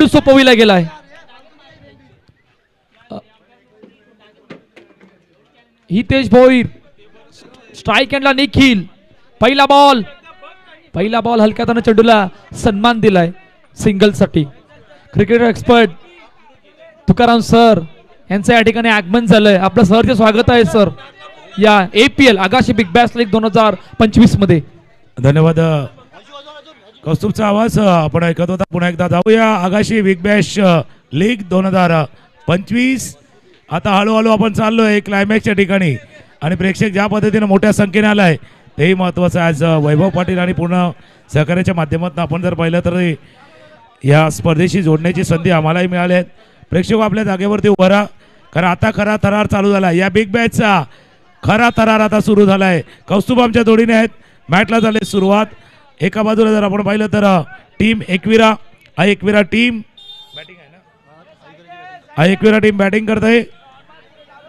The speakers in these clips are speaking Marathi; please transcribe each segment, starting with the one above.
सोपविला गेलाय. हितेश भोईर स्ट्राइक एंडला निखिल. पहिला बॉल हलक्या हाताने चेंडूला सन्मान दिलाय सिंगल साठी. क्रिकेटर एक्सपर्ट तुकाराम सर यांचं या ठिकाणी आगमन झालंय. आपलं सरचे स्वागत आहे सर या APL Agashi big Bash league 2025 मध्ये. धन्यवाद. कौस्तुभचा आवाज आपण ऐकत होता. पुन्हा एकदा जाऊया आगाशी बिग बॅश लीग 2025. आता हळूहळू आपण चाललोय क्लायमॅक्सच्या ठिकाणी आणि प्रेक्षक ज्या पद्धतीने मोठ्या संख्येने आलाय तेही महत्त्वाचं आहे. आज वैभव पाटील आणि पूर्ण सहकार्याच्या माध्यमातून आपण जर पाहिलं तर या स्पर्धेशी जोडण्याची संधी आम्हालाही मिळाली आहे. प्रेक्षक आपल्या जागेवरती उभं राहा, कारण आता खरा थरार चालू झाला. या बिग बॅचचा खरा थरार आता सुरू झाला आहे. कौस्तुभ आमच्या जोडीने आहेत. मॅचला झाली सुरुवात. एका बाजूला जर आपण पाहिलं तर टीम एकविरा टीम बॅटिंग आहे ना, एकविरा टीम बॅटिंग करत आहे.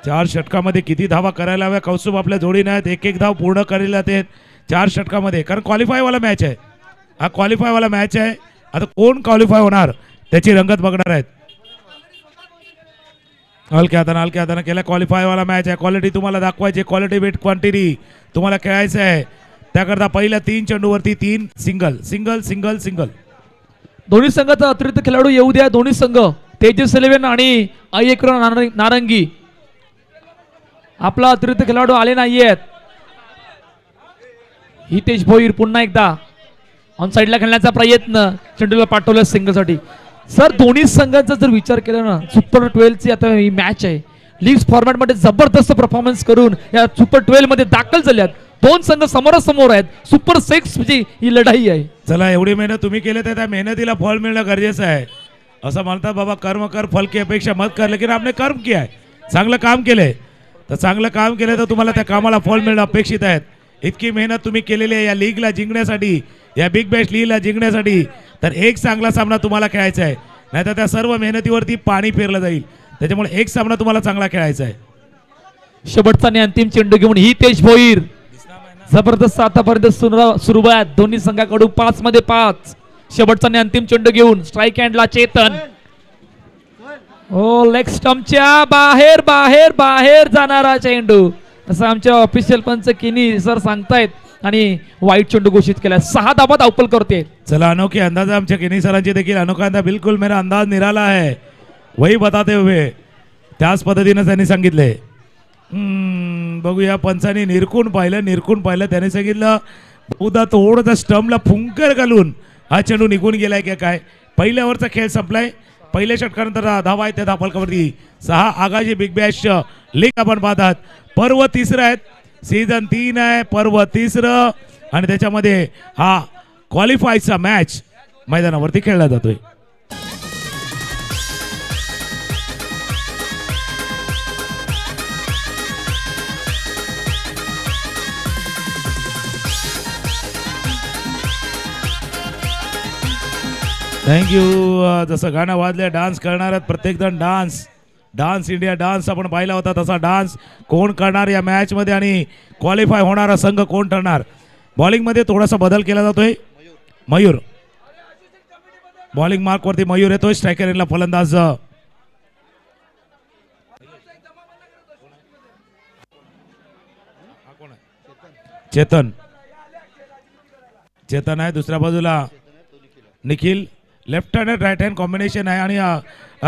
4 षटकामध्ये किती धावा करायला हव्या. कौस्तुभ आपल्या जोडीने आहेत. एक धाव पूर्ण करायला ते 4 षटकामध्ये, कारण क्वालिफायवाला मॅच आहे हा. क्वालिफायवाला मॅच आहे. आता कोण क्वालिफाय होणार त्याची रंगत बघणार आहेत. हलक्या हाताने केला. क्वालिफायवाला मॅच आहे. क्वालिटी तुम्हाला दाखवायची. क्वालिटी बेट क्वांटिटी तुम्हाला खेळायचं आहे. त्याकरता पहिल्या 3 चेंडूवरती 3 सिंगल. दोन्ही संघाचा अतिरिक्त खेळाडू येऊ द्या. दोन्ही संघ तेजस 11 आणि अय्यकरा नारंगी. आपला अतिरिक्त खेळाडू आले नाहीयेत. हितेश भोईर पुन्हा एकदा ऑन साइडला खेळण्याचा प्रयत्न. चेंडूला पाठवलं सिंगल साठी. सर दोन्ही संघांचा जर विचार केला ना, सुपर 12 ची आता ही मॅच आहे. लीग फॉर्मॅट मध्ये जबरदस्त परफॉर्मन्स करून या सुपर 12 मध्ये दाखल झाल्यात. 2 संघ समोरासमोर आहेत. सुपर 6 ची ही लढाई आहे. चला, एवढी मेहनत तुम्ही केली तर त्या मेहनतीला फळ मिळणं गरजेचं आहे. असं म्हणतात बाबा, कर्म कर फल की अपेक्षा मत कर. लेकिन आपने कर्म किया है, चांगलं काम केलंय. तर चांगलं काम केलं तर तुम्हाला त्या कामाला फळ मिळणं अपेक्षित आहे. इतकी मेहनत तुम्ही केलेली आहे या लीगला जिंकण्यासाठी, या बिग बॅश लीगला जिंकण्यासाठी. तर एक चांगला सामना तुम्हाला खेळायचा आहे, नाहीतर त्या सर्व मेहनतीवरती पाणी फिरलं जाईल. त्याच्यामुळे एक सामना तुम्हाला चांगला खेळायचा आहे. शेवटचा आणि अंतिम चेंडू घेऊन हितेश भोईर. जबरदस्त आतापर्यंत सुरुवात दोन्ही संघाकडून 5 मध्ये 5. शेवटचा आणि अंतिम चेंडू घेऊन स्ट्राइक हँडला चेतन. हो, लेग स्टंपच्या बाहेर जाणारा चेंडू असं आमच्या ऑफिशियल पंच किनी सर सांगतायत आणि वाईट चेंडू घोषित केला. 6 धावा धावपल करते. चला, अनोखे अंदाज आमच्या किनी सरांचे देखील. अनोखा अंदाज, बिलकुल मेरा अंदाज निराला है वही बताते हुए त्याच पद्धतीने त्यांनी सांगितले. बघूया, पंचांनी निरखून पाहिलं. त्याने सांगितलं उदा थोडंसं स्टंपला फुंकर घालून हा चेंडू निघून गेलाय की काय. पहिल्या ओव्हरचा खेळ संपलाय. पहिल्या षटकानंतर धावा आहेत त्या धावफलकावरती 6. आगाशी बिग बॅश लीग आपण पाहतात. पर्व 3 आहेत. सीझन 3 आहे, पर्व 3 आणि त्याच्यामध्ये हा क्वालिफायचा मॅच मैदानावरती खेळला जातोय. थँक्यू. जसं गाणं वाजलं, डान्स करणार आहेत प्रत्येक जण. डान्स इंडिया डान्स आपण पाहिला होता, तसा डान्स कोण करणार या मॅच मध्ये आणि क्वालिफाय होणारा संघ कोण ठरणार. बॉलिंग मध्ये थोडासा बदल केला जातोय. मयूर बॉलिंग मार्क वरती मयूर येतोय. स्ट्रायकर एंडला फलंदाज चेतन आहे. दुसऱ्या बाजूला Nikhil. Left hand right hand combination आहे. आणि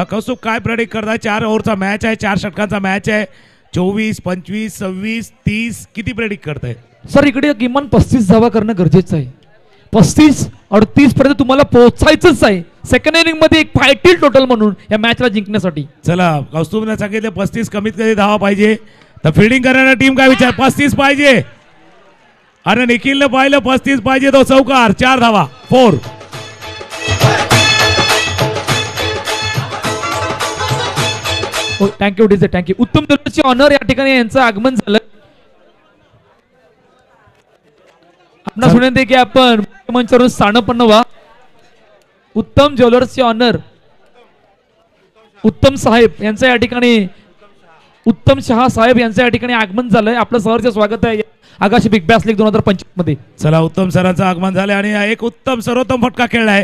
कौस्तुभ काय प्रेडिक्ट करताय. 4 ओव्हरचा मॅच आहे, 4 षटकांचा मॅच आहे. 24, 25, 26, 30 किती प्रेडिक्ट करताय सर. इकडे किमान 35 धावा करणं गरजेचं आहे. 35-38 पर्यंत तुम्हाला पोहोचायचंच आहे. सेकंड इनिंग मध्ये एक फायटिल टोटल म्हणून या मॅचला जिंकण्यासाठी. चला, कौस्तुभने सांगितले 35 कमीत कमी धावा पाहिजे. तर फिल्डिंग करणारा टीम काय विचार 35 पाहिजे. आणि निखिलने पाहिलं 35 पाहिजे. तो चौकार 4 धावा 4. Thank you DJ, thank you. उत्तम ज्वेलर्सचे ऑनर या ठिकाणी यांचं आगमन झालं. आपणास विनंती की आपण मंचावरून स्थानपन्न व्हा. उत्तम ज्वेलर्सचे ऑनर उत्तम साहेब यांचं या ठिकाणी, उत्तम शहा साहेब यांचं या ठिकाणी आगमन झालंय. आपलं सहर्ष स्वागत आहे आगाशी बिग बॅश लीग 2025 मध्ये. चला, उत्तम सरांचं आगमन झालंय आणि एक उत्तम सर्वोत्तम फटका खेळलाय.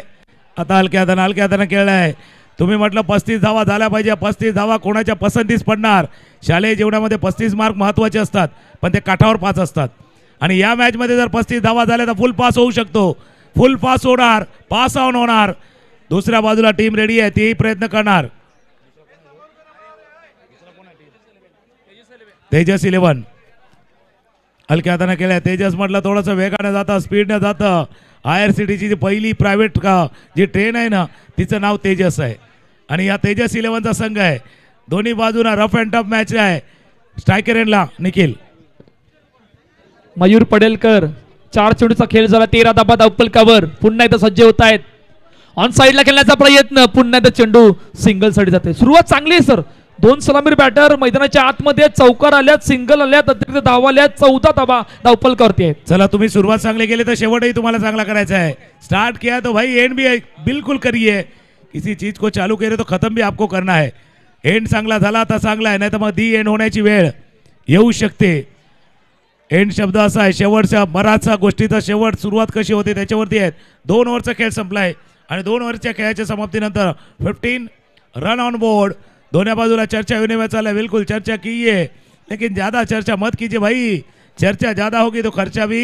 आता हलक्या हाताने खेळलाय. तुम्ही म्हटलं 35 धावा झाल्या पाहिजे. 35 धावा कोणाच्या पसंतीस पडणार. शालेय जीवनामध्ये 35 मार्क महत्त्वाचे असतात, पण ते काठावर 5 असतात. आणि या मॅचमध्ये जर 35 धावा झाल्या तर फुल पास होऊ शकतो. फुल पास होणार, पास ऑन होणार. दुसऱ्या बाजूला टीम रेडी आहे, तेही प्रयत्न करणार. तेजस 11 हलक्या हाताने केल्या. तेजस म्हटलं थोडंसं वेगाने जातं, स्पीडने जातं. IRCTC जी पहिली प्रायव्हेट जी ट्रेन आहे ना, तिचं नाव तेजस आहे. आणि या तेजस 11चा संघ आहे. दोन्ही बाजूला रफ अँड टफ मॅच आहे. स्ट्रायकर एंडला निखिल. मयूर पडेलकर. 4 चेंडूचा खेळ झाला. 13 धाबा धावपलकावर. पुन्हा एकदा सज्ज होत आहेत. ऑन साईडला खेळण्याचा प्रयत्न. पुन्हा एकदा चेंडू सिंगल साठी जाते. सुरुवात चांगली आहे सर. 2 सलामीर बॅटर मैदानाच्या आतमध्ये. चौकार आल्यात, सिंगल आल्यात, अतिरिक्त धावा आल्यात. 14 धाबा धावपलकावरती आहेत. चला, तुम्ही सुरुवात चांगली केली तर शेवटही तुम्हाला चांगला करायचा है. स्टार्ट किया तो भाई एंड भी बिल्कुल करिए. किसी चीज को चालू करे तो खत्म भी आपको करना है. एंड चांगला झाला तर चांगला आहे, नाही तर मग दी एंड होण्याची वेळ येऊ शकते. एंड शब्द असा आहे, शेवटच्या बराचसा गोष्टीचा शेवट सुरुवात कशी होते त्याच्यावरती आहे. 2 ओव्हरचा खेळ संपलाय आणि 2 ओव्हरच्या खेळाच्या समाप्तीनंतर 15 रन ऑन बोर्ड. दोन्ही बाजूला चर्चा विनिमय चालला है. बिल्कुल चर्चा कीजिए, लेकिन ज़्यादा चर्चा मत कीजिए भाई. चर्चा ज़्यादा होगी तो खर्चा भी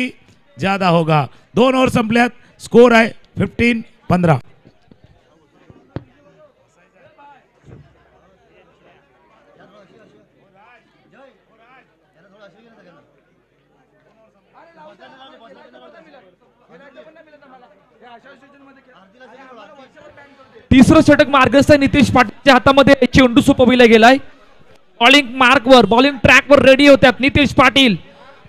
ज़्यादा होगा. 2 ओव्हर संपल्यात. स्कोर आहे 15-15. तिसरं षटक मार्गस्थ नितेश पाटीलच्या हातामध्ये. चेंडू सोपविला गेलाय. बॉलिंग मार्कवर, बॉलिंग ट्रॅकवर रेडी होत्यात नितेश पाटील.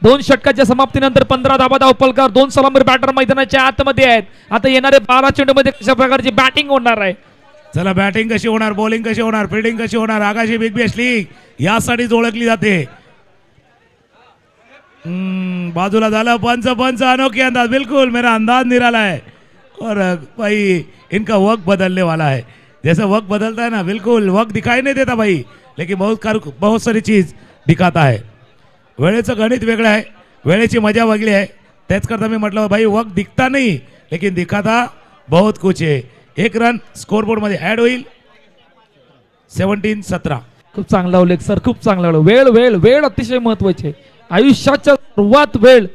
2 षटकाच्या समाप्तीनंतर 15 धाबा धावपलकार. 2 सलामीर बॅटर मैदानाच्या आतमध्ये आहेत. आता येणारे 12 चेंडूमध्ये कशा प्रकारची बॅटिंग होणार आहे. चला, बॅटिंग कशी होणार, बॉलिंग कशी होणार, फिल्डिंग कशी होणार. आगाशी बिग बॅश लीग यासाठीच ओळखली जाते. बाजूला झालं. पंच अनोखी अंदाज. बिल्कुल मेरा अंदाज निराला है. और भाई इनका वक्त बदलने वाला है. जैसे वक्त बदलता है ना, बिल्कुल वक्त दिखाई नहीं देता भाई, लेकिन बहुत सारी चीज दिखाता है. वेळेचं गणित वेगळं आहे, वेळेची मजा वेगळी आहे. त्याच करता मी म्हटलं भाई वक्त दिखता नहीं लेकिन दिखाता बहुत कुछ है. 1 रन स्कोरबोर्ड मध्ये ऍड होईल. 17-17. खूप चांगला उल्लेख सर, खूप चांगला. वेळ वेळ वेळ अतिशय महत्वाची आहे. आयुष्याच्या सर्वात वेळ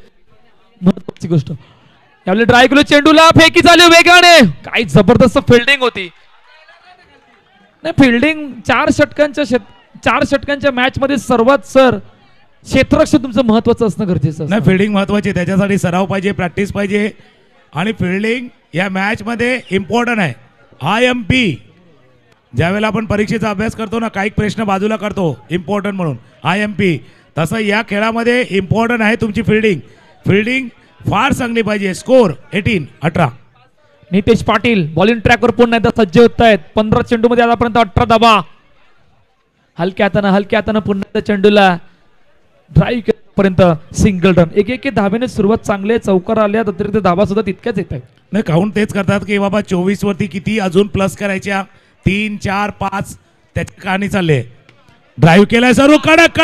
महत्वाची गोष्ट. यावेळी ड्राय केलं, चेंडूला फेकी झाली वेगाने. काय जबरदस्त फिल्डिंग होती. नाही, फिल्डिंग 4 षटकांच्या मॅच मध्ये सर्वात सर क्षेत्ररक्षण तुमचं महत्वाचं असणं गरजेचं नाही. असतं. फिल्डिंग महत्वाची, त्याच्यासाठी सराव पाहिजे, प्रॅक्टिस पाहिजे. आणि फिल्डिंग या मॅच मध्ये इम्पॉर्टंट आहे. IMP ज्यावेळेला आपण परीक्षेचा अभ्यास करतो ना, काही प्रश्न बाजूला करतो इम्पॉर्टंट म्हणून IMP, तसं या खेळामध्ये इम्पॉर्टंट आहे तुमची फिल्डिंग. फिल्डिंग फार चांगली पाहिजे. स्कोर 18-18. नितेश पाटील बॉलिंग ट्रॅकवर पुन्हा एकदा सज्ज होत आहेत. 15 चेंडूमध्ये आतापर्यंत 18 धाबा. हलक्या हातानं पुन्हा एकदा चेंडूला ड्राईव्ह पर्यंत सिंगल रन. एक धाब्याने सुरुवात चांगली आहे. चौकार आल्यात, अतिरिक्त धाबा सुद्धा तितक्याच येत आहेत. नाही, काउंट तेच करतात की बाबा 24 वरती किती अजून प्लस करायच्या. 3, 4, 5 त्याची कहाणी चालले. ड्राईव्ह केलाय सर्व कडक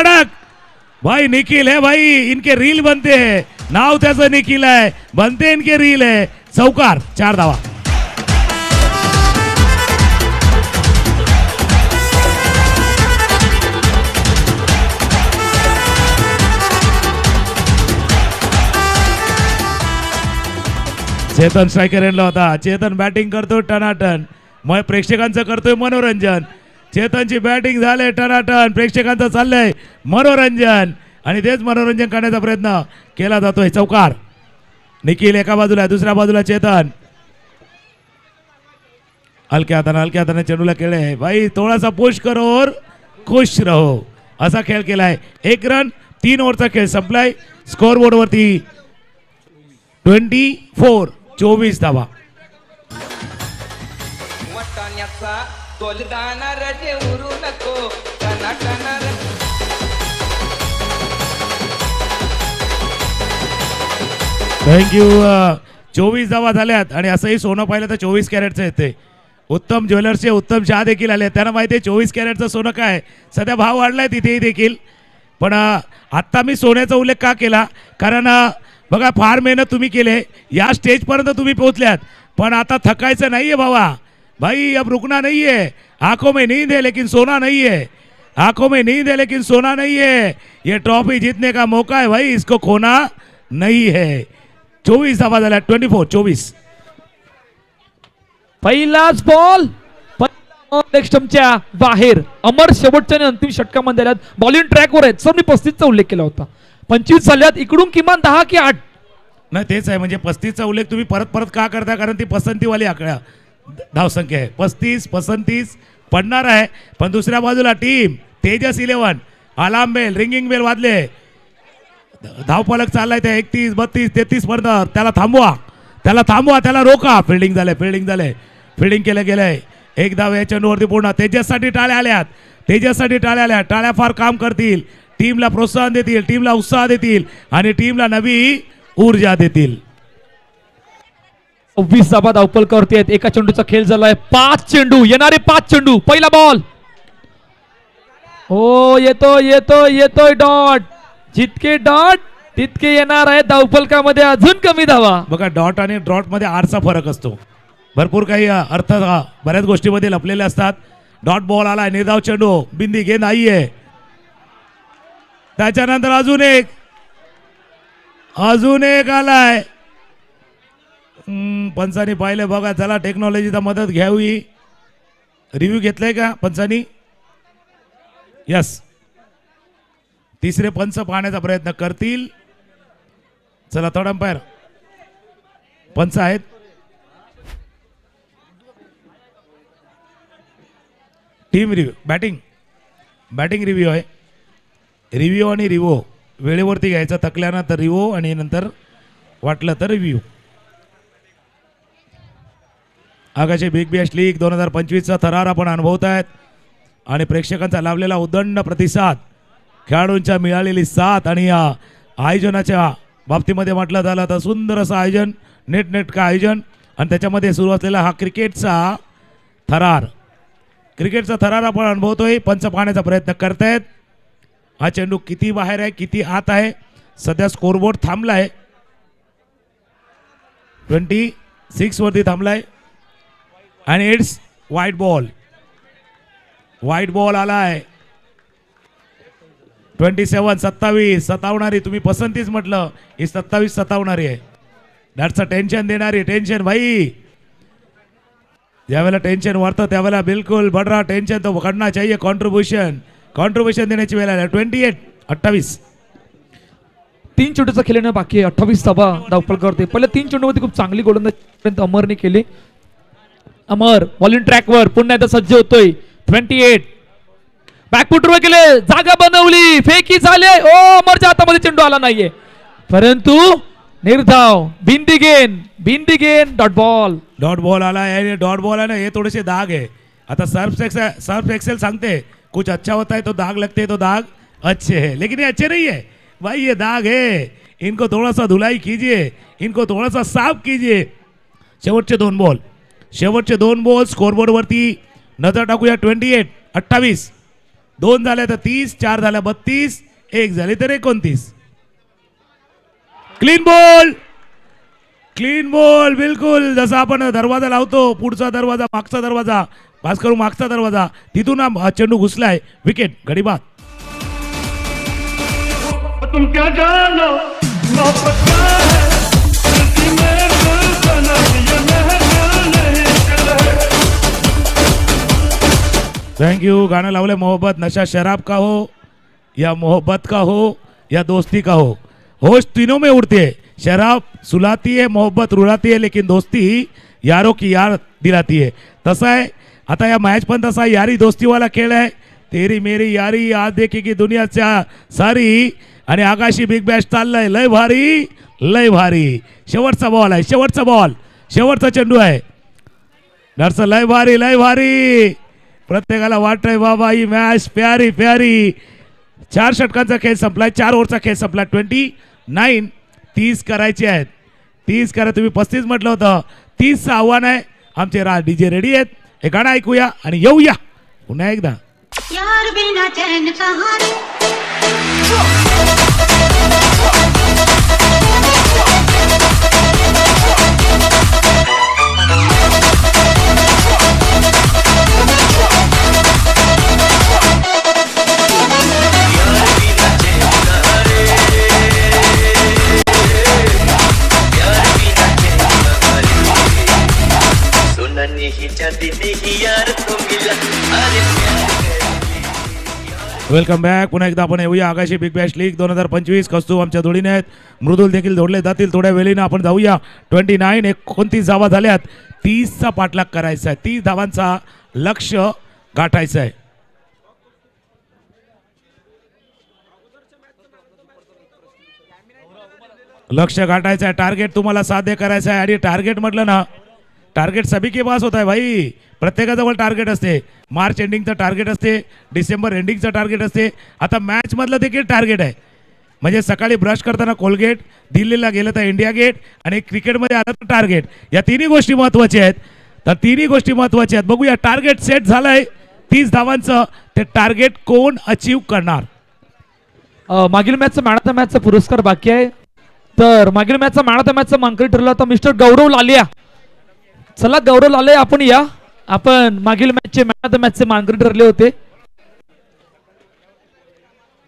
भाई. निखिल है भाई, इनके रील बनते हैं. नाव त्याचं निखिल आहे, बनते इनके रील है. चौकार, 4 धावा. चेतन स्ट्रायकर एंडला होता. चेतन बॅटिंग करतो टनाटन. मग प्रेक्षकांचं करतोय मनोरंजन. चेतनची बॅटिंग झाले टनाटन. प्रेक्षकांचं चाललंय मनोरंजन आणि तेच मनोरंजन करण्याचा प्रयत्न केला जातोय. चौकार. निखिल एका बाजूला, दुसऱ्या बाजूला चेतन. हलक्या हाताने चेंडूला खेळले. भाई थोडासा पुश करो और खुश रहो असा खेळ केलाय. 1 रन. 3 ओव्हरचा खेळ संपलाय. स्कोर बोर्ड वरती 24 धावा. थँक्यू. 24 धावा झाल्यात आणि असंही सोनं पाहिलं तर 24 कॅरेटचं येते. उत्तम ज्वेलर्सचे उत्तम चहा देखील आले. त्यांना माहिती आहे 24 कॅरेटचं सोनं काय. सध्या भाव वाढलाय तिथेही देखील. पण आत्ता मी सोन्याचा उल्लेख का केला, कारण बघा फार मेहनत तुम्ही केले, या स्टेजपर्यंत तुम्ही पोहोचल्यात. पण आता थकायचं नाहीये भावा भाई, अब रुकना नहीं है। आंखों में नींद है लेकिन सोना नहीं है, आंखों में नींद है लेकिन सोना नहीं है। ये ट्रॉफी जीतने का मौका है भाई, इसको खोना नहीं है। 24 धावा झाल्या, 24-24। पहिलाच बॉल लेग स्टंपच्या बाहेर. अमर शेवटच्या आणि अंतिम षटकामध्ये आल्यात. बॉलिंग ट्रॅकवर आहेत. सर मी 35चा उल्लेख केला होता. 25 झाल्यात. इकडून किमान 10 की 8. नाही तेच आहे, म्हणजे 35चा उल्लेख तुम्ही परत परत का करता, कारण ती पसंतीवाली आकडा धावसंख्या आहे. 35 पडणार आहे. पण दुसऱ्या बाजूला team Tejas 11 alarm bell, ringing bell वाजले, धावफलक चाललाय त्या 31, 32, 33 पर्यंत. त्याला थांबवा, त्याला रोका. फिल्डिंग झाले, फिल्डिंग केलं गेलंय. एक धाव या चेंडूवरती पूर्ण. तेजससाठी टाळ्या आल्यात. टाळ्या फार काम करतील, टीमला प्रोत्साहन देतील, टीमला उत्साह देतील आणि टीमला नवी ऊर्जा देतील. 26 धावा धावपलकावरती आहेत. एका चेंडूचा खेळ झालाय. 5 चेंडू, येणारे 5 चेंडू. पहिला बॉल, हो येतोय डॉट. जितके डॉट तितके येणार आहे धावपलकामध्ये अजून कमी धावा. बघा, डॉट आणि ड्रॉट मध्ये आरसा फरक असतो. भरपूर काही अर्थ बऱ्याच गोष्टीमध्ये लपलेले असतात. डॉट बॉल आलाय, निर्धाव चेंडू, बिंदी गेंद नाहीये. त्याच्यानंतर अजून एक आलाय. पंचांनी पाहिले बघा. चला टेक्नॉलॉजीचा मदत घ्यावी. रिव्ह्यू घेतलाय का पंचांनी? यस, तिसरे पंच पाहण्याचा प्रयत्न करतील. चला, थर्ड अंपायर पंच आहेत. टीम रिव्ह्यू, बॅटिंग रिव्ह्यू आहे. रिव्ह्यू आणि रिव्हो वेळेवरती घ्यायचा. थकल्यानंतर रिव्हो आणि नंतर वाटलं तर review. Agashi big Bash league 2025चा थरार आपण अनुभवत आहेत आणि प्रेक्षकांचा लाभलेला उदंड प्रतिसाद, खेळाडूंच्या मिळालेली साथ आणि या आयोजनाच्या बाबतीमध्ये म्हटलं झालं तर सुंदर असं आयोजन, नेटनेटकं आयोजन आणि त्याच्यामध्ये सुरू असलेला हा क्रिकेटचा थरार आपण अनुभवतोय. पंच पाहण्याचा प्रयत्न करतायत. हा चेंडू किती बाहेर आहे, किती आत आहे. सध्या स्कोरबोर्ड थांबलाय, 26 वरती थांबलाय आणि इट्स व्हाईट बॉल आलाय. 27 सतावणारी. तुम्ही पसंतीच म्हटलं, ही 27 सतावणारी आहे. दॅट्स अ टेन्शन देणारी. टेन्शन भाई, ज्यावेळेला टेन्शन वाढतं त्यावेळेला बिलकुल बडरा टेन्शन तो करना चाहिए. कॉन्ट्रीब्युशन देण्याची वेळ आली. 28. 3 चेंडूचा खेळणं बाकी आहे. 28 धावा धावपलकावरती. पहिल्या 3 चेंडूमध्ये खूप चांगली गोलंदाजी अमरने केली. अमर बॉलिंग ट्रॅकवर पुन्हा एकदा सज्ज होतोय. 28 बॅकफुटवर गेले, जागा बनवली, फेकी झाले. ओ, अमरच्या हातामध्ये चेंडू आला नाहीये, परंतु निर्धाव. बिंदी गेंद डॉट बॉल आला आहे. डॉट बॉल आहे ना, हे थोडेसे दाग आहे. आता सर्फ एक्सेल सांगते कुछ अच्छा होता है तो दाग लगते हैं, तो दाग अच्छे हैं, लेकिन ये अच्छे नहीं है भाई. ये दाग है, इनको थोड़ा सा धुलाई कीजिए, इनको थोड़ा सा साफ कीजिए. शेवटचे 2 बॉल स्कोरबोर्ड वरती नजर टाकूया. 28 2 झाले तर 30, 4 झाल्या 32, 1 झाले तर 29. क्लीन बॉल बिलकुल जसा आपण दरवाजा लावतो, पुढचा दरवाजा, मागचा दरवाजा, पास करू मागचा दरवाजा, तिथून हा चेंडू घुसलाय. विकेट, गडी बाद. तुम क्या जानो थँक्यू. गाणं लावले. मोहब्बत नशा शराब का हो या मोहब्बत का हो या दोस्ती का हो, होश तीनों में उड़ती है. शराब सुलाती है, मोहब्बत रुलाती है, लेकिन दोस्ती यारों की यार दिलाती है. तसा आहे आता या मॅच पण तसा यारी दोस्तीवाला खेळ आहे. तेरी मेरी यारी आज देखेगी दुनियाच्या सारी. आणि आकाशी बिग बॅश चाललाय. लय भारी. शेवटचा बॉल आहे, शेवटचा चेंडू आहे. दरचं लय भारी. प्रत्येकाला वाटतंय बाबा ही मॅच प्यारी. 4 षटकांचा खेळ संपलाय, 4 ओव्हरचा खेळ संपला. 29 30 करायचे आहेत. 30 करा. तुम्ही 35 म्हटलं होतं. 30चं आव्हान आहे. आमचे डीजे रेडी आहेत. हे गाणं ऐकूया आणि येऊया पुन्हा एकदा. यार बिना चैन कहां रे. Welcome back. पुन्हा एकदा आपण येऊया Agashi big Bash league 2025. Kaustubh आमच्या जोडीने आहेत, मृदुल देखील जोडले जातील थोड्या वेळीने. आपण जाऊया 29 धावा झाल्यात. 30चा पाठलाग करायचा आहे, 30 धावांचा लक्ष गाठायचं आहे. लक्ष गाठायचं आहे, टार्गेट तुम्हाला साध्य करायचं आहे. आणि टार्गेट म्हटलं ना, टार्गेट सभी के पास होता है भाई. प्रत्येकाजवळ टार्गेट असते. मार्च एंडिंगचं टार्गेट असते, डिसेंबर एंडिंगचं टार्गेट असते. आता मॅच मधलं देखील टार्गेट आहे. म्हणजे सकाळी ब्रश करताना कोलगेट, दिल्लीला गेलं तर इंडिया गेट, आणि क्रिकेटमध्ये आलं तर टार्गेट. या तिन्ही गोष्टी महत्वाच्या आहेत. तर तिन्ही गोष्टी महत्वाच्या आहेत. बघूया, टार्गेट सेट झालंय 30 धावांचं. ते टार्गेट कोण अचीव करणार? मागील मॅचचं मॅन ऑफ द मॅचचा पुरस्कार बाकी आहे. तर मागील मॅचचा मॅन ऑफ द मॅचचा मानकरी ठरला तर मिस्टर गौरव लालिया. चला गौरव लालिया आपण या. आपण मागील मॅचचे मॅन ऑफ द मॅचचे मानकरी ठरले होते.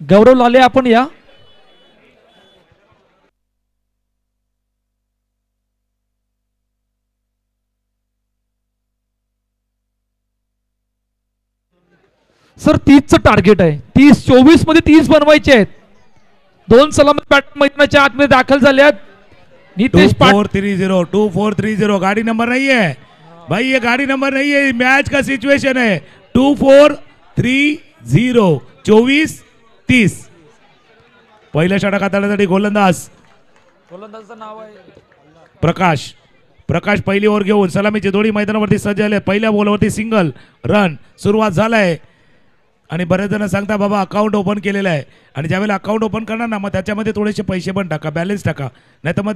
गौरव लालिया आपण या. सर 30चं टार्गेट आहे. 24 मध्ये 30 बनवायचे आहेत. 2 सलामी बॅट मैदानाच्या आतमध्ये दाखल झाल्यात. नितेश 2430 गाड़ी नंबर नहीं है भाई, ये गाड़ी नंबर नहीं है, मैच का सिचुएशन है. 2430 24-30. पहिल्या षटक हाताळण्यासाठी गोलंदाजचं नाव आहे प्रकाश. प्रकाश पहिली ओव्हर घेऊन सलामीची दोन्ही मैदानावरती सज्ज झाले. पहिल्या बॉलवरती सिंगल रन. सुरुवात झालाय. आणि बरेच जण सांगता बाबा अकाउंट ओपन केलेलं आहे, आणि ज्यावेळेला अकाउंट ओपन करणार ना, मग त्याच्यामध्ये थोडेसे पैसे पण टाका, बॅलन्स टाका. नाही तर मग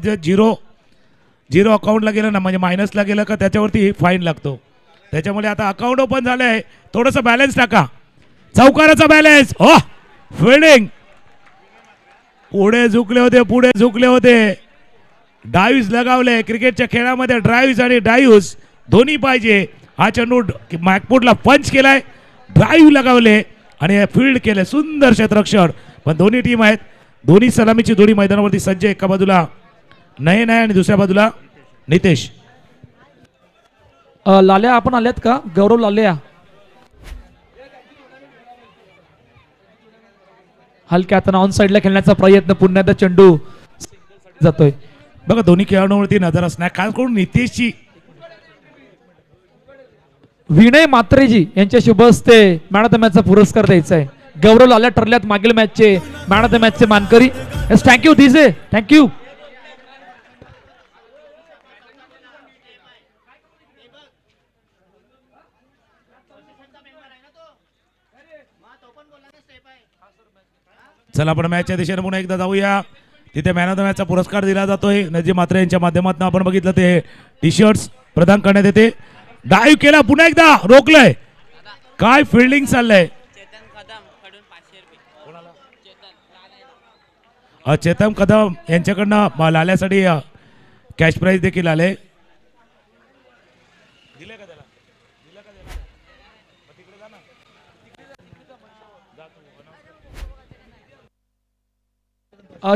झिरो अकाउंटला गेलं ना, म्हणजे मायनसला गेलं का त्याच्यावरती फाईन लागतो. त्याच्यामुळे आता अकाउंट ओपन झालंय, थोडंसं बॅलन्स टाका. चौकाराचा बॅलन्स. हो, फिल्डिंग पुढे झुकले होते. डाईव्स लगावले. क्रिकेटच्या खेळामध्ये ड्राईव्स आणि डाईव्स दोन्ही पाहिजे. हा चेंडू मॅकपुटला पंच केलाय, ड्राईव्ह लगावले आणि फील्ड केले. सुंदर क्षेत्ररक्षण. पण दोन्ही टीम आहेत. दोन्ही सलामीची जोडी मैदानावरती सज्ज. एका बाजूला नयन आहे आणि दुसऱ्या बाजूला नितेश. लाल्या आपण आल्यात का? गौरव लाल्या. हलक्या हाताने ऑन साइडला खेळण्याचा प्रयत्न. पुन्हा एकदा चेंडू जातोय. बघा, दोन्ही खेळाडूंवरती नजर असणार, खास करून नितेशची. विनय मात्रेजी यांच्या शुभ हस्ते मॅन ऑफ द मॅचचा पुरस्कार द्यायचा आहे. गौरव लाल्या ठरल्यात मागील मॅचचे मॅन ऑफ द मॅचचे मानकरी. यस, थँक्यू दिजे, थँक्यू. चला आपण मॅचच्या दिशेने पुन्हा एकदा जाऊया. तिथे मॅन ऑफ द मॅचचा पुरस्कार दिला जातोय. नजी मात्रे यांच्या माध्यमातून आपण बघितलं ते टी शर्ट्स प्रदान करण्यात येते. डाईव्ह केला, पुन्हा एकदा रोखलंय. काय फिल्डिंग चाललंय. चेतन कदम यांच्याकडनं लाल्यासाठी कॅश प्राइज देखील आले.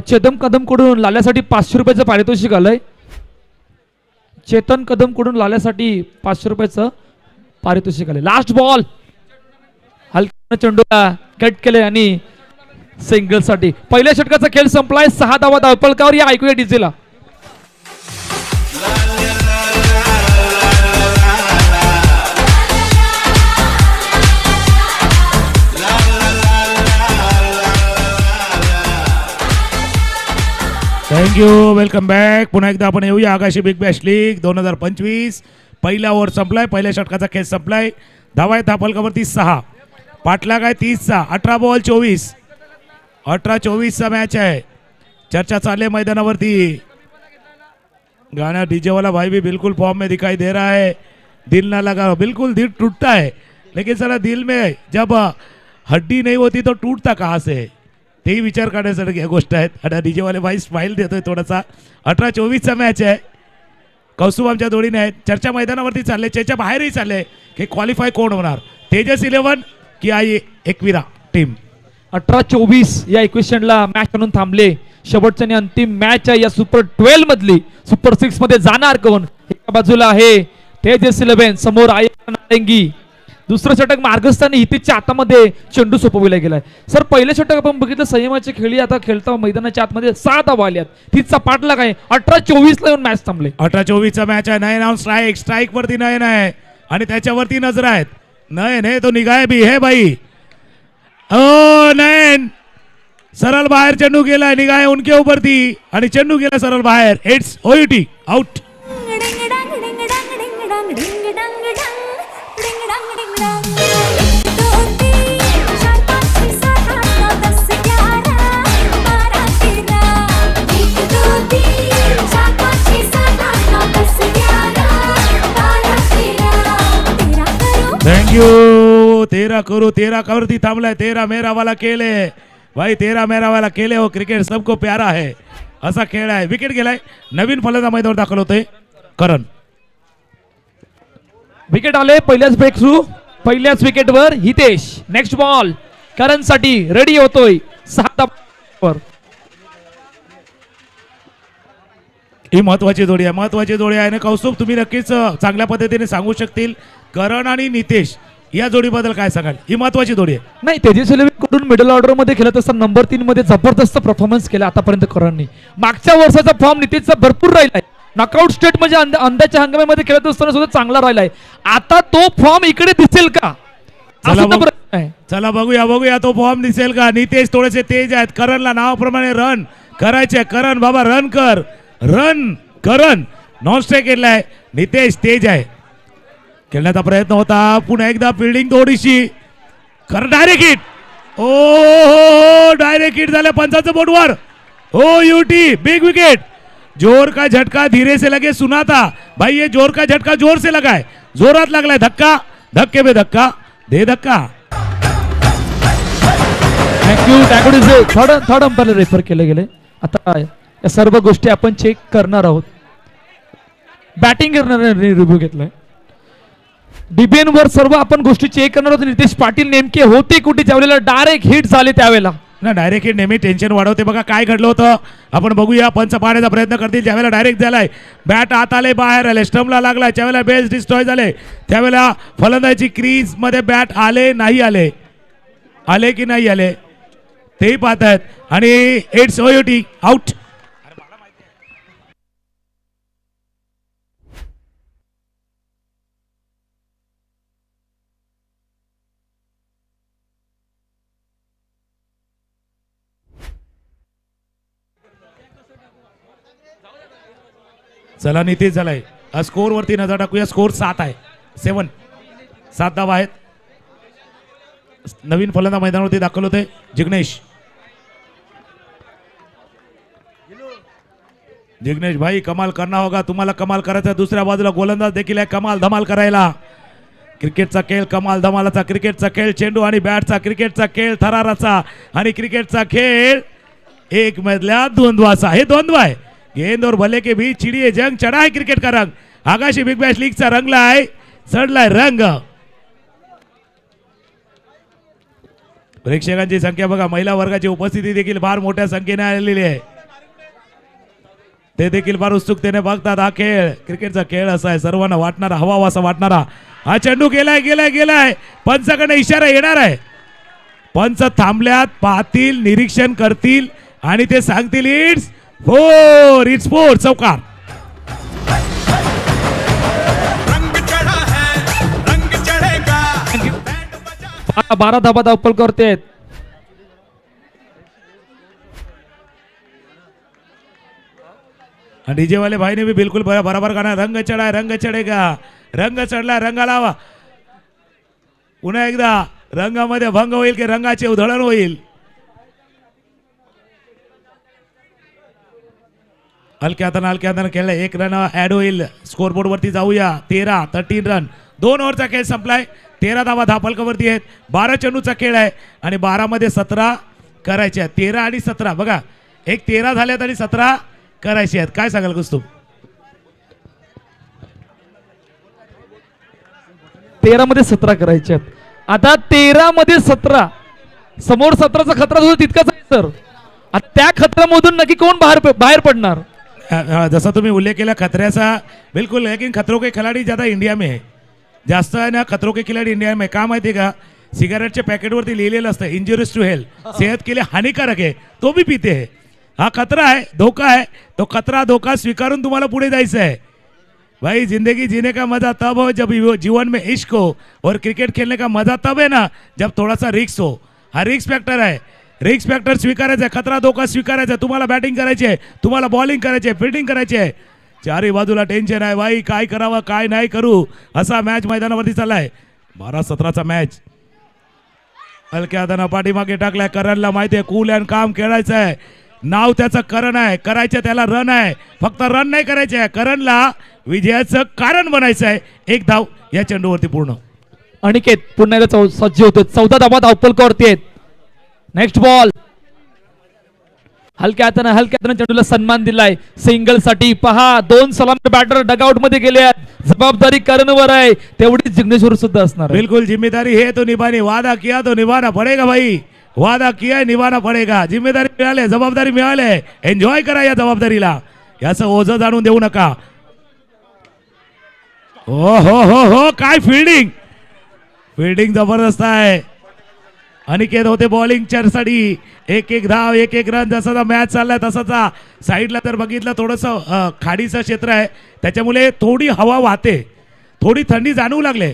चेतन कदम कडून लाल्यासाठी 500 रुपयाचं पारितोषिक आलंय. चेतन कदम कडून लाल्यासाठी 500 रुपयाचं पारितोषिक आले. लास्ट बॉल हलक्या चेंडूला कट केले आणि सिंगल साठी पहिल्या षटकाचा खेळ संपलाय. 6 धावा धावपळकावर. या ऐकूया डीजेला. थँक्यू. Welcome back. पुन्हा एकदा आपण येऊया आगाशी बिग बॅश लीग 2025. पहिला ओव्हर संपलाय. पहिल्या षटकाचा खेळ संपलाय. धावा आहेत धापलकावरती 6. पाठलाग आहे 30चा. 18 बॉल 24. 18-24 मॅच है. चर्चा चाले मैदानावरती. गाना डीजे वाला भाई भी बिल्कुल फॉर्म में दिखाई दे रहा है. दिल ना लगा, बिल्कुल दिल टूटता है, लेकिन सर दिल में जब हड्डी नहीं होती तो टूटता कहाँ से, तेही विचार करण्यासारखी गोष्ट आहे. आता डीजे वाले भाई स्माइल देतोय थोडासा. 18-24 मॅच आहे. कौस्तुभ आमच्या जोडीने आहेत. चर्चा मैदानावरती चालले, चर्चा बाहेरही चालले की क्वालिफाय कोण होणार, तेजस 11 की आई एकविरा टीम. 18-24 या इक्वेशनला मॅच म्हणून थांबले. शेवटची आणि अंतिम मॅच आहे या सुपर 12 मधली. सुपर 6 मध्ये जाणार कोण? एका बाजूला आहे तेजस 11, समोर आहे नारंगी. दुसरं षटक मार्गस्थानी हितेशच्या हातामध्ये चेंडू सोपविला गेलाय. सर पहिलं षटक आपण बघितलं संयमाची खेळी आता खेळता मैदानाच्या आतमध्ये 6 धावा आल्यात. तीच पाठला काय 18-24 ला येऊन मॅच थांबले. 18-24चा मॅच आहे. नयन ऑन स्ट्राईक वरती नयन आहे आणि त्याच्यावरती नजर आहेत. नयन हे तो निघाय भी हे भाई. ओ नयन सरळ बाहेर चेंडू गेलाय. निघाय उनके ऊपर थी आणि चेंडू गेला सरळ बाहेर. It's OUT out. थँक्यू. 13 करू 13 वरती थांबलाय. 13 मेरा वाला केले भाई. 13 मेरा वाला केले हो. क्रिकेट सबको प्यारा है. असा खेळ आहे. विकेट गेलाय. नवीन फलंदाज मैदानावर दाखल होतोय करण. विकेट आले पहिल्याच ब्रेक सुरू. पहिल्याच विकेटवर हितेश. नेक्स्ट बॉल करण साठी रेडी होतोय. 6 धावांवर. ही महत्वाची जोडी आहे. महत्वाची जोडी आहे. आणि कौस्तुभ तुम्ही नक्कीच चांगल्या पद्धतीने सांगू शकतील करण आणि नितेश या जोडीबद्दल काय सांगाल. ही महत्वाची जोडी आहे. नाही तेजस्वी कडून मिडल ऑर्डर मध्ये खेळत असताना नंबर 3 मध्ये जबरदस्त परफॉर्मन्स केला आतापर्यंत करणनी. मागच्या वर्षाचा फॉर्म नितेशचा भरपूर राहिलाय. नॉकआउट स्टेट म्हणजे अंदाच्या हंगामामध्ये खेळत असताना सुद्धा चांगला राहिलाय. आता तो फॉर्म इकडे दिसेल का चला चला बघूया तो फॉर्म दिसेल का. नितेश थोडेसे तेज आहेत. करणला नावाप्रमाणे रन करायचे. करण बाबा रन कर. रन करण नॉन स्ट्राईक केलाय. नितेश तेज आहे. खेळण्याचा प्रयत्न होता. पुन्हा एकदा फिल्डिंग थोडीशी कर. Direct hit. ओ डायरेक्ट हिट झालं पंचाचं बोटवर. ओ यूटी बिग विकेट. जोर का झटका धीरे से लगे सुना था भाई. ये जोर का झटका जोर से लगा है. जोरात लागलाय धक्का. धक्के पे धक्का दे धक्का. थँक्यू. थर्ड अंपायर रेफर केले गेले. आता या सर्व गोष्टी आपण चेक करणार आहोत. बॅटिंग करणाऱ्यांनी रिव्ह्यू घेतलाय. डिबेन वर सर्व आपण गोष्टी चेक करणार आहोत. नितेश पाटील नेमके होते कुठे ज्यावेळेला डायरेक्ट हिट झाले त्यावेळेला. ना डायरेक्ट हिट नेहमी टेन्शन वाढवते. बघा काय घडलं होतं आपण बघूया. पंच पाहण्याचा प्रयत्न करतील. ज्यावेळेला डायरेक्ट झालाय बॅट आत आले बाहेर आले स्टंपला लागलाय. ज्यावेळेला बेस डिस्ट्रॉय झाले त्यावेळेला फलंदाजी क्रीज मध्ये बॅट आले नाही आले. आले की नाही आले तेही पाहतायत. आणि इट्स ओयूटी आउट. चला नितेश झालाय. स्कोर वरती नजर टाकूया. स्कोर 7 आहे. 7 धावा आहेत. नवीन फलंदाज मैदानावरती दाखल होते जिग्नेश. जिग्नेश भाई कमाल करना होगा. तुम्हाला कमाल करायचा. दुसऱ्या बाजूला गोलंदाज देखील आहे कमाल धमाल करायला. क्रिकेटचा खेळ कमाल धमालाचा. क्रिकेटचा खेळ चेंडू आणि बॅटचा. क्रिकेटचा खेळ थराराचा. आणि क्रिकेटचा खेळ एक मधल्या द्वंद्वाचा. हे द्वंद्व आहे. गेंद और भले के बीच चिड़िए जंग चढ़ा है क्रिकेट का रंग. आगाशी बिग बॅश लीगचा रंगलाय चढलाय रंग. प्रेक्षकांची संख्या बघा. महिला वर्गाची उपस्थिती देखील फार मोठ्या संख्येने आलेली आहे. ते देखील फार उत्सुकतेने बघतात हा खेळ. क्रिकेटचा खेळ असा आहे सर्वांना वाटणारा हवा वाटणारा. हा चेंडू गेलाय. पंचाकडे इशारा येणार आहे. पंच थांबल्यात पाहतील निरीक्षण करतील आणि ते सांगतील इट्स 4 चौकार. रंग चढ़ा है रंग चढ़ेगा. 12 धाबा धावपल करतेत. डीजे वाले भाई ने भी बिल्कुल बराबर गाना. रंग चढ़ा है रंग चढ़ेगा. रंग चढला रंगाला लावा. पुन्हा एकदा रंगामध्ये भंग होईल की रंगाचे उधळण होईल. हलक्या हाताने खेळला. 1 रन ऍड होईल. स्कोरबोर्ड वरती जाऊया. 13 रन. 2 ओव्हरचा खेळ संपलाय. 13 धावा धापलकावरती आहेत. 12 चेंडूचा खेळ आहे आणि 12 मध्ये 17 करायचे आहेत. 13 आणि 17 बघा. 13 झाल्यात आणि 17 करायचे आहेत. काय सांगाल कुस्तुम. 13 मध्ये 17 करायचे आहेत. आता 13 मध्ये 17 समोर 17चा खतरा सुद्धा तितकाच आहे सर. आता त्या खतऱ्यामधून नक्की कोण बाहेर पडणार. जसा तुम्ही उल्लेख केला खतऱ्याचा बिल्कुल. लेकिन खतरों के खिलाड़ी ज्यादा इंडिया में है. जास्त आहे ना खतरो के खिलाडी इंडिया में का माहिती आहे का सिगारेटच्या पॅकेटवरती लिहिलेलं असतं इंजुरियस टू हेल्थ सेहत के लिए हानिकारक आहे तो भी पीते है हा खतरा है धोका है तो खतरा धोका स्वीकारून तुम्हाला पुढे जायचं है भाई जिंदगी जीने का मजा तब हो जब जीवन में इश्क हो और क्रिकेट खेलने का मजा तब है ना जब थोड़ा सा रिक्स हो हा रिक्स फॅक्टर आहे रिक्स फॅक्टर स्वीकारायचा आहे खतरा धोका स्वीकारायचा आहे तुम्हाला बॅटिंग करायची आहे तुम्हाला बॉलिंग करायची आहे फिल्डिंग करायची आहे चारही बाजूला टेन्शन आहे भाई काय करावं काय नाही करू असा मॅच मैदानावरती चाललाय 12-17चा मॅच हलक्या हातानं पाठीमागे टाकलाय करणला माहिती आहे कूल अँड काम खेळायचं आहे नाव त्याचं करण आहे करायचं त्याला रन आहे फक्त रन नाही करायचे आहे करणला विजयाचं कारण बनायचं आहे एक धाव या चेंडूवरती पूर्ण अनिकेत पुन्हा एकदा सज्ज होते 14 धावा धावपलकावरती आहेत नेक्स्ट बॉल हलक्या हातानं चेंडूला सन्मान दिलाय सिंगल साठी पहा 2 सलामी बॅटर डगआउट मध्ये गेले आहेत जबाबदारी करणवर आहे तेवढीच जिग्नेश्वर सुद्धा असणार आहे. बिल्कुल जिम्मेदारी है तो निभानी वादा किया तो निभाना पडेगा भाई वादा किया है निभाना पडेगा जिम्मेदारी मिळाली जबाबदारी मिळाली एन्जॉय करा या जबाबदारीला याचं ओझं जाणून देऊ नका हो हो हो हो काय फिल्डिंग जबरदस्त आहे अनिकेत होते बॉलिंगच्या साठी एक धाव एक रन जसा मॅच चाललाय तसाचा साईडला तर बघितलं थोडंसं खाडीचं क्षेत्र आहे त्याच्यामुळे थोडी हवा वाहते थोडी थंडी जाणवू लागले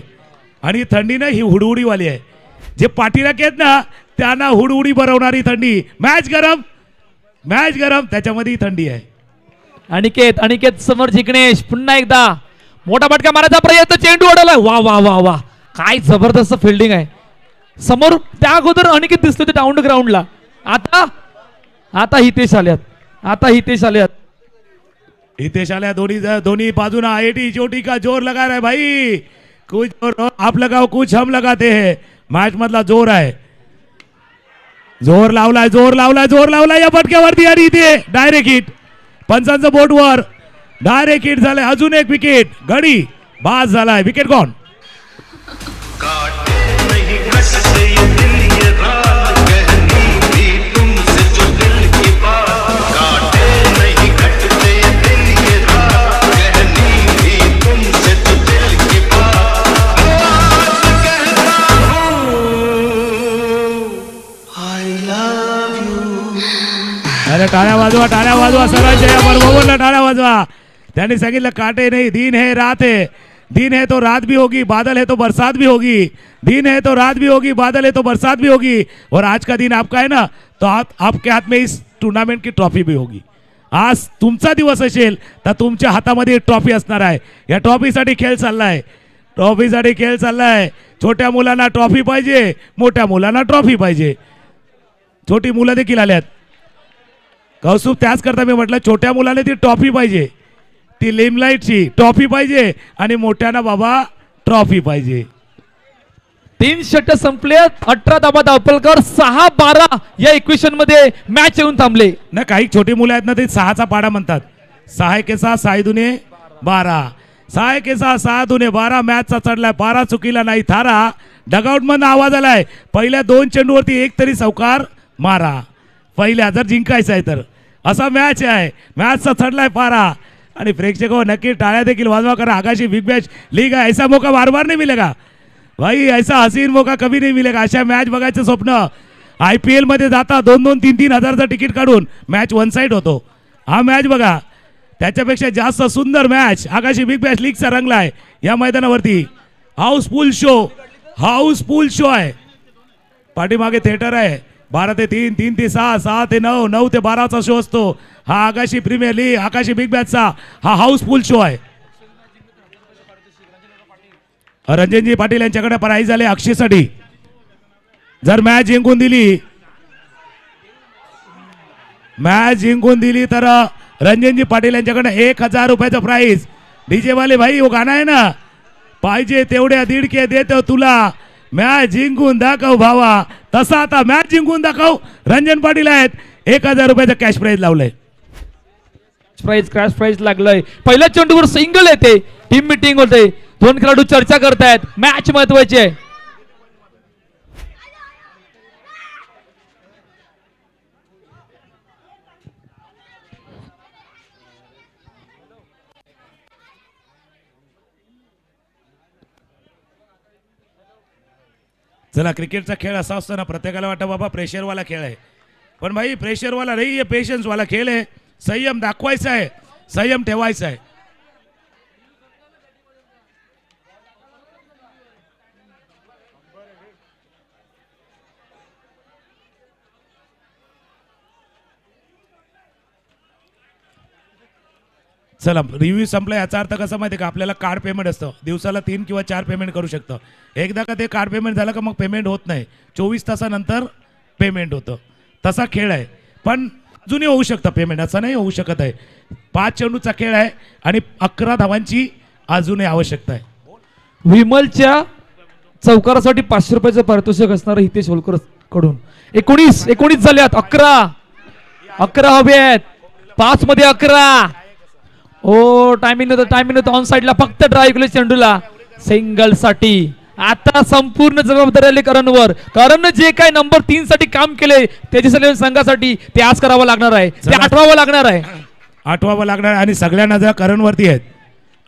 आणि थंडीनं ही हुडहुडीवाली आहे जे पाठीराखे आहेत ना त्यांना हुडहुडी भरवणारी थंडी मॅच गरम त्याच्यामध्ये थंडी आहे अनिकेत समोर जिग्नेश पुन्हा एकदा मोठा फटका मारायचा प्रयत्न चेंडू उडवला वा वा वा वा काय जबरदस्त फिल्डिंग आहे समोर त्या अगोदर अनिकेत दिसतो ते डाऊन ग्राउंडला आता हितेश आल्यात हितेश आल्या दोन्ही बाजूना आईटी चोटी का जोर लगा रहा है भाई कुछ जोर आप लगाओ कुछ हम लगाते हैं मॅच मधला जोर आहे जोर लावलाय या फटक्यावरती आणि इथे डायरेक्ट हिट पंचांचं बोटवर डायरेक्ट हिट झालंय अजून एक विकेट गडी बाद झालाय विकेट गॉन काटे नहीं कटते ये दिल ये रात कहनी भी तुमसे जो दिल की बात काटे नहीं कटते ये दिल ये रात कहनी भी तुमसे जो दिल की बात आज कहता हूँ I love you अरे टाळ्या वाजवा सरांच्या या बरोबरला टाळ्या वाजवा त्यांनी सांगितलं काटे नहीं दिन है रात है दिन है तो रात भी होगी बादल है तो बरसात भी होगी दिन है तो रात भी होगी बादल है तो बरसात भी होगी और आज का दिन आपका है ना तो आपके हाथ में इस टूर्नामेंट की ट्रॉफी भी होगी आज तुमचा दिवस असेल तर तुमच्या हातामध्ये ट्रॉफी असणार आहे या ट्रॉफीसाठी खेळ चाललाय छोट्या मुलांना ट्रॉफी पाहिजे मोठ्या मुलांना ट्रॉफी पाहिजे छोटी मुलं देखील आल्यात कौस्तुभ त्याच करता मी म्हटलं छोट्या मुलाने ती ट्रॉफी पाहिजे ती लिमलाईटची ट्रॉफी पाहिजे आणि मोठ्याना बाबा ट्रॉफी पाहिजे 3 षटक संपले 18 धावा धावपलकर 6-12 या इक्वेशन मध्ये मॅच येऊन थांबले ना काही छोटी मुलं आहेत ना ते 6चा पाडा म्हणतात 6 के 6 6 दुने 12 6 के 6 6 दुने 12 मॅचचा चढलाय 12 चुकीला नाही थारा डगआउट मधून आवाज आलाय पहिल्या 2 चेंडूवरती एक तरी चौकार मारा पहिल्या जर जिंकायचं आहे तर असा मॅच आहे मॅचचा चढलाय पारा आणि प्रेक्षक हो नक्की टाळ्या देखील वाजवा करा आगाशी बिग मॅच लीग है ऐसा मौका बार बार नहीं मिलेगा भाई ऐसा हसीन मौका कभी नहीं मिलेगा अशा मॅच बघायचं स्वप्न IPL मध्ये जाता 2-2 3-3 हजारचं तिकीट काढून मॅच वन साइड होतो हा मॅच बघा त्याच्यापेक्षा जास्त सुंदर मॅच आगाशी बिग मॅच लीगचा रंगलाय या मैदानावरती हाऊसफुल शो आहे पाठीमागे थिएटर आहे 12 ते 3 3 ते 6 6 ते 9 9 ते 12चा शो असतो हा आकाशी प्रीमियर लीग आकाशी बिग मॅचचा हा हाऊसफुल शो आहे रणजितजी पाटील यांच्याकडे प्राइज आले अक्षयसाठी जर मॅच जिंकून दिली तर रणजितजी पाटील यांच्याकडे 1000 रुपयाचं प्राइज डीजे वाले भाई वो गाणं आहे ना पाहिजे तेवढ्या दीडके देतो तुला मॅच जिंकून दाखव भावा तसा आता मॅच जिंकून दाखव रंजन पाटील आहेत 1000 रुपयाचं कॅश प्राइज लावलंय क्रॅश प्राइज लागलंय पहिल्या चेंडूवर सिंगल येते टीम मीटिंग होते 2 खेळाडू चर्चा करतायत मॅच महत्वाची आहे चला, क्रिकेटचा खेळ असा असतो ना, प्रत्येकाला वाटतं बाबा प्रेशरवाला खेळ आहे, पण भाई प्रेशरवाला नाही आहे, पेशन्सवाला खेळ आहे. संयम दाखवायचा आहे, संयम ठेवायचा आहे. चला, रिव्ह्यू संपला. याचा अर्थ कसा माहिती आहे का, आपल्याला कार्ड पेमेंट असतं, दिवसाला 3 किंवा 4 पेमेंट करू शकतं. एकदा का ते कार्ड पेमेंट झालं का मग पेमेंट होत नाही, 24 तासानंतर पेमेंट होतं. तसा खेळ आहे, पण अजूनही होऊ शकतं पेमेंट, असं नाही होऊ शकत आहे. 5 चेंडूचा खेळ आहे आणि 11 धावांची अजूनही आवश्यकता आहे. विमलच्या चौकारासाठी 500 रुपयाचं पारितोषिक असणार हितेश होलकर कडून. 19 झाल्यात. 11 हवे आहेत, 5 मध्ये 11. ओ टायमिंग होतं ऑन साइडला, फक्त ड्राईव्ह केले चेंडूला सिंगल साठी. आता संपूर्ण जबाबदारी आली करणवर. करण जे काय नंबर 3 साठी काम केले त्याच्या संघासाठी ते आज करावं लागणार आहे, ते आठवावं लागणार आहे. आणि सगळ्या नजर करणवरती आहेत.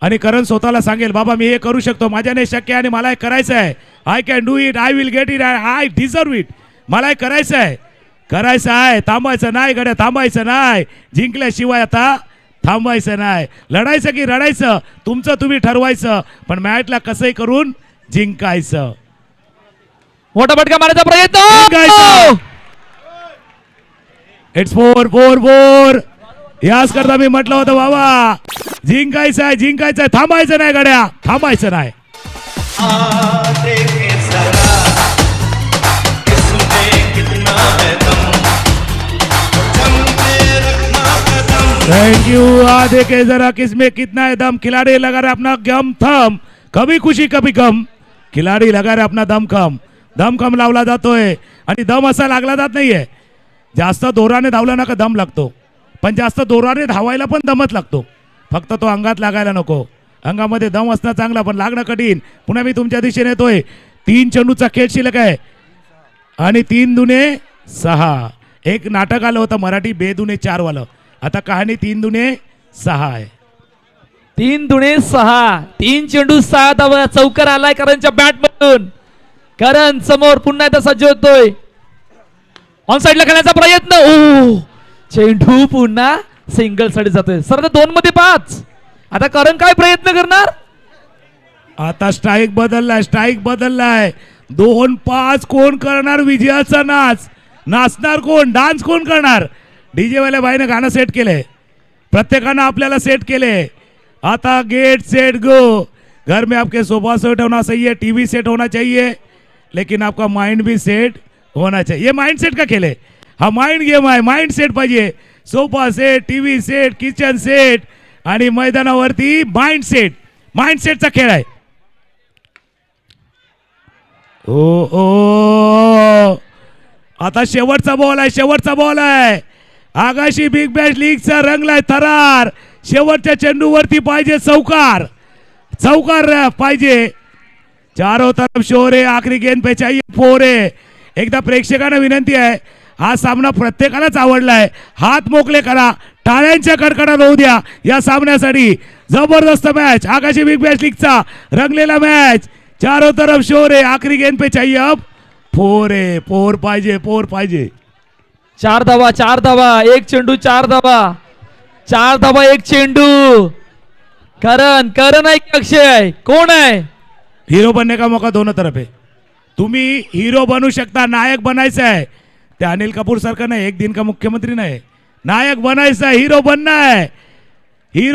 आणि करण स्वतःला सांगेल बाबा मी हे करू शकतो, माझ्याने शक्य आहे आणि मला हे करायचं आहे. I can do it, I will get it, I deserve it. मला हे करायचं आहे. थांबायचं नाही गड्या, थांबायचं नाही. जिंकल्याशिवाय आता थांबायचं नाही. लढायचं की रडायचं तुमचं तुम्ही ठरवायचं, पण मॅचला कसंही करून जिंकायचं. मोठा फटका मारायचा प्रयत्न. इट्स 4-4. याच करता मी म्हटलं होतं बाबा जिंकायचं आहे, थांबायचं नाही गड्या, थांबायचं नाही. देखे जरा किसमें कितना है दम, जमते रखना कदम. Thank you. आ देखे जरा किसमें कितना है दम. खिलाड़ी लगा रहे अपना गम थम, कभी खुशी कभी गम. खिलाडी लगा रहे अपना दमखम लावला जातोय आणि दम असा लागला जात नाहीये. जास्त जोराने धावला नका दम लागतो, पण जास्त जोराने धावायला पण दमच लागतो. फक्त तो अंगात लागायला नको. अंगामध्ये दम असणं चांगला, पण लागणं कठीण. पुन्हा मी तुमच्या दिशेने येतोय. 3 चेंडूचा खेळ शिल्लक आहे आणि 3 दुने 6. एक नाटक आलं होतं मराठी 2 दुने 4 वालं. आता कहाणी 3 दुने 6 आहे. 3 दुणे 6. 3 चेंडू 6 धावा. चौकार आलाय करणच्या बॅट मधून. करण समोर पुन्हा एकदा सज्ज होतोय. ऑन साइडला खेळण्याचा प्रयत्न. ओ चेंडू पुन्हा सिंगल साठी जातोय. सर 2 मध्ये 5. आता करण काय प्रयत्न करणार. आता स्ट्राईक बदललाय. 2-5 कोण करणार विजयाचा नाच. नाचणार कोण, डान्स कोण करणार. डीजे वाल्या बाईने गाणं सेट केलंय, प्रत्येकानं आपल्याला सेट केले. आता गेट सेट गो. घर में आपके सोफा सेट होना चाहिए, टीवी सेट होना चाहिए, लेकिन आपका माइंड भी सेट होना चाहिए. ये माइंड सेट का खेल है, हा माइंड गेम आहे. माइंड सेट पाहिजे. Sofa set, TV set, kitchen set आणि मैदानावरती माइंड सेटचा खेळ आहे. ओ आता शेवटचा बॉल आहे. आगाशी बिग बॅश लीगचा रंगलाय थरार. शेवटच्या चेंडूवरती पाहिजे चौकार पाहिजे. चारों तरफ शोर है, आखरी गेंद पे चाहिए 4 है. एकदा प्रेक्षकांना विनंती आहे, हा सामना प्रत्येकालाच आवडलाय. हात मोकळे करा, टाळ्यांच्या कडकडाट होऊ द्या या सामन्यासाठी. जबरदस्त मॅच, आकाशी बिग बॅश लीगचा रंगलेला मॅच. चारों तरफ शोर है, आखरी गेंद पे चाहिए अब 4 है. 4 पाहिजे. 4 धावा. 1 चेंडू 4 धावा. 4 धावा 1 चेंडू. करण आहे की अक्षय, कोण आहे. हीरो बनने का मौका दोनों तरफ है. तुम्ही हीरो बनू शकता, नायक बनायचं आहे. त्या अनिल कपूर सारखं नाही, एक दिन का मुख्यमंत्री नाही. नायक बनायचं आहे, हीरो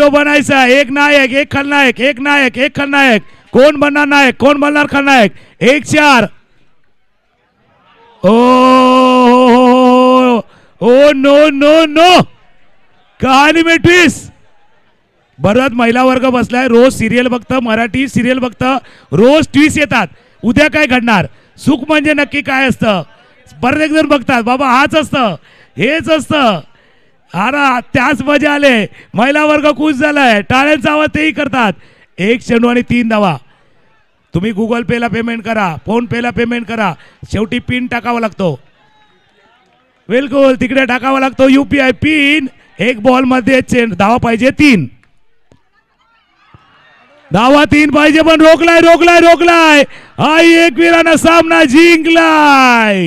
बनायचं आहे. एक नायक एक खलनायक. कोण बनणार नायक, कोण बनणार खलनायक. 1-4. Oh no. कहाणी में ट्विस्ट. बराच महिला वर्ग बसलाय, रोज सिरियल बघतं, मराठी सिरियल बघतं, रोज ट्विस्ट येतात. उद्या काय घडणार, सुख म्हणजे नक्की काय असतं. प्रत्येक जण बघतात बाबा हाच असतं, हेच असतं. अरे त्याच मजा आले. महिला वर्ग खुश झालाय, टाळ्यांचा आवाज तेही करतात. 1 चेंडू आणि 3 धावा. तुम्ही गुगल पेला पेमेंट करा, फोन पेला पेमेंट करा, शेवटी पिन टाकावा लागतो. बिलकुल तिकडे टाकावा लागतो UPI पिन. 1 बॉल मध्ये धावा पाहिजे 3. धावा 3 पाहिजे पण रोखलाय आई एकविरानं सामना जिंकलाय.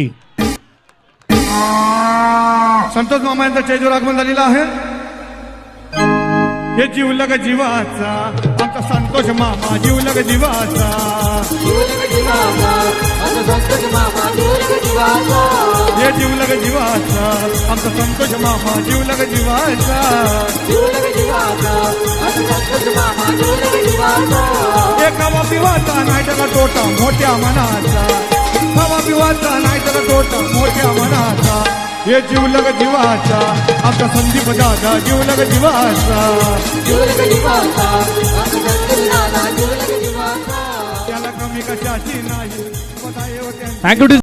संतोष मामा यांचा स्टेजवर आगमन झालेला आहे. हे जीवलग जीवाचा आमचा संतोष मामा, जीवलग जीवाचा. हे जीवलग जीवाचा आमचा संतोष मामा, जीवलग जीवाचा. हे खावा पिवाचा नाही त्याला तोटा मोठ्या मनाचा. खावा पिवाचा नाही त्याला तोटा मोठ्या मनाचा. हे जीवलग जीवाचा आमचा संदीप दादा, जीवलग जीवाचा. त्याला कमी कशाची नाही. थँक्यू.